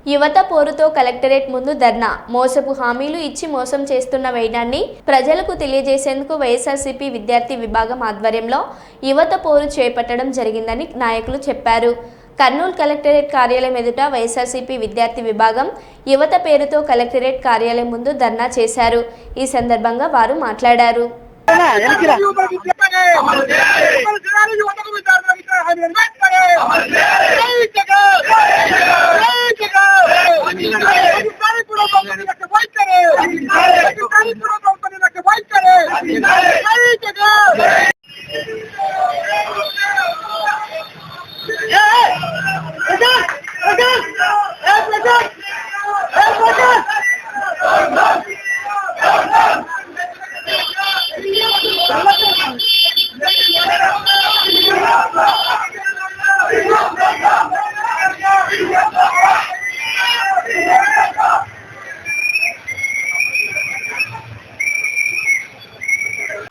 యువత పోరుతో కలెక్టరేట్ ముందు ధర్నా, మోసపు హామీలు ఇచ్చి మోసం చేస్తున్న వైనాన్ని ప్రజలకు తెలియజేసేందుకు వైఎస్ఆర్సీపీ విద్యార్థి విభాగం ఆధ్వర్యంలో యువత పోరు చేపట్టడం జరిగిందని నాయకులు చెప్పారు. కర్నూలు కలెక్టరేట్ కార్యాలయం ఎదుట వైఎస్ఆర్సీపీ విద్యార్థి విభాగం యువత పేరుతో కలెక్టరేట్ కార్యాలయం ముందు ధర్నా చేశారు. ఈ సందర్భంగా వారు మాట్లాడారు.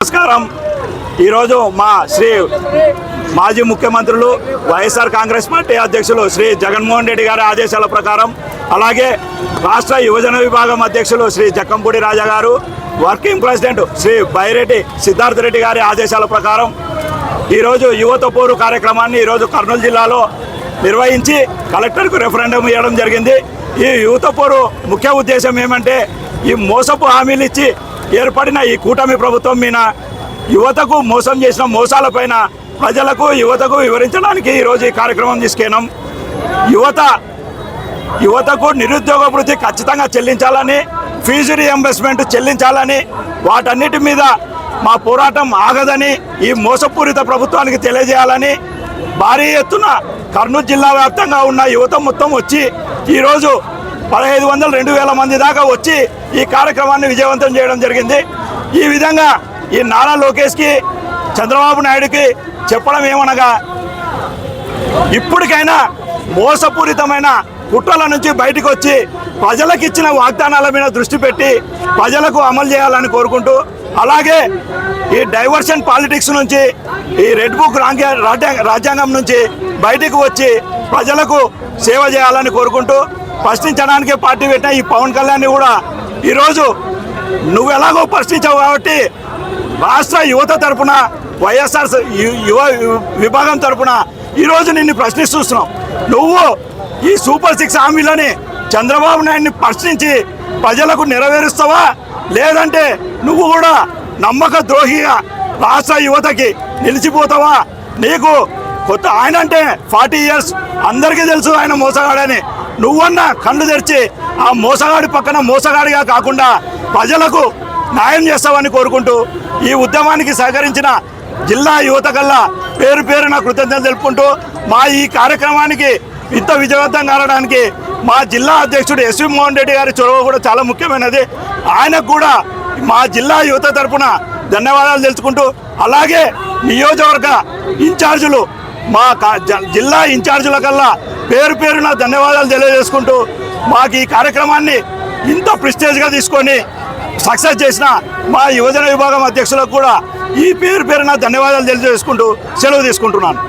నమస్కారం. ఈరోజు మా శ్రీ మాజీ ముఖ్యమంత్రులు వైఎస్ఆర్ కాంగ్రెస్ పార్టీ అధ్యక్షులు శ్రీ జగన్మోహన్ రెడ్డి గారి ఆదేశాల ప్రకారం, అలాగే రాష్ట్ర యువజన విభాగం అధ్యక్షులు శ్రీ జక్కంపూడి రాజా గారు, వర్కింగ్ ప్రెసిడెంట్ శ్రీ బైరెడ్డి సిద్ధార్థ రెడ్డి గారి ఆదేశాల ప్రకారం ఈరోజు యువత పోరు కార్యక్రమాన్ని ఈరోజు కర్నూలు జిల్లాలో నిర్వహించి కలెక్టర్కు రెఫరెండం ఇవ్వడం జరిగింది. ఈ యువత పోరు ముఖ్య ఉద్దేశం ఏమంటే, ఈ మోసపు హామీలు ఇచ్చి ఏర్పడిన ఈ కూటమి ప్రభుత్వం మీద యువతకు మోసం చేసిన మోసాలపైన ప్రజలకు యువతకు వివరించడానికి ఈరోజు ఈ కార్యక్రమం తీసుకెళ్ళాం. యువతకు నిరుద్యోగ వృత్తి ఖచ్చితంగా చెల్లించాలని, ఫీజు రీఎంబర్స్మెంట్ చెల్లించాలని, వాటన్నిటి మీద మా పోరాటం ఆగదని ఈ మోసపూరిత ప్రభుత్వానికి తెలియజేయాలని భారీ ఎత్తున కర్నూలు జిల్లా వ్యాప్తంగా ఉన్న యువత మొత్తం వచ్చి ఈరోజు 1500-2000 మంది దాకా వచ్చి ఈ కార్యక్రమాన్ని విజయవంతం చేయడం జరిగింది. ఈ విధంగా ఈ నారా లోకేష్కి, చంద్రబాబు నాయుడుకి చెప్పడం ఏమనగా, ఇప్పటికైనా మోసపూరితమైన కుట్రల నుంచి బయటకు వచ్చి ప్రజలకు ఇచ్చిన వాగ్దానాల మీద దృష్టి పెట్టి ప్రజలకు అమలు చేయాలని కోరుకుంటూ, అలాగే ఈ డైవర్షన్ పాలిటిక్స్ నుంచి, ఈ రెడ్ బుక్ రాజ్యాంగం నుంచి బయటకు వచ్చి ప్రజలకు సేవ చేయాలని కోరుకుంటూ, ప్రశ్నించడానికే పార్టీ పెట్టిన ఈ పవన్ కళ్యాణ్ని కూడా ఈరోజు నువ్వు ఎలాగో ప్రశ్నించావు కాబట్టి రాష్ట్ర యువత తరపున, వైఎస్ఆర్ యువ విభాగం తరపున ఈరోజు నిన్ను ప్రశ్నిస్తున్నాం. నువ్వు ఈ సూపర్ 6 హామీలని చంద్రబాబు నాయుడిని ప్రశ్నించి ప్రజలకు నెరవేరుస్తావా, లేదంటే నువ్వు కూడా నమ్మక ద్రోహిగా రాష్ట్ర యువతకి నిలిచిపోతావా? నీకు కొత్త ఆయన అంటే 40 ఇయర్స్ అందరికీ తెలుసు ఆయన మోసగాడని. నువ్వన్నా కళ్ళు తెరిచి ఆ మోసగాడి పక్కన మోసగాడిగా కాకుండా ప్రజలకు న్యాయం చేస్తావని కోరుకుంటూ, ఈ ఉద్యమానికి సహకరించిన జిల్లా యువత కల్లా పేరు పేరున కృతజ్ఞతలు తెలుపుకుంటూ, మా ఈ కార్యక్రమానికి ఇంత విజయవంతం కావడానికి మా జిల్లా అధ్యక్షుడు ఎస్వి మోహన్ రెడ్డి గారి చొరవ కూడా చాలా ముఖ్యమైనది. ఆయనకు కూడా మా జిల్లా యువత తరపున ధన్యవాదాలు తెలుసుకుంటూ, అలాగే నియోజకవర్గ ఇన్ఛార్జీలు, మా జిల్లా ఇన్ఛార్జీల కల్లా పేరు పేరున ధన్యవాదాలు తెలియజేసుకుంటూ, మాకు ఈ కార్యక్రమాన్ని ఇంత ప్రెస్టేజ్గా తీసుకొని సక్సెస్ చేసిన మా యువజన విభాగం అధ్యక్షులకు కూడా ఈ పేరు పేరున ధన్యవాదాలు తెలియజేసుకుంటూ సెలవు తీసుకుంటున్నాను.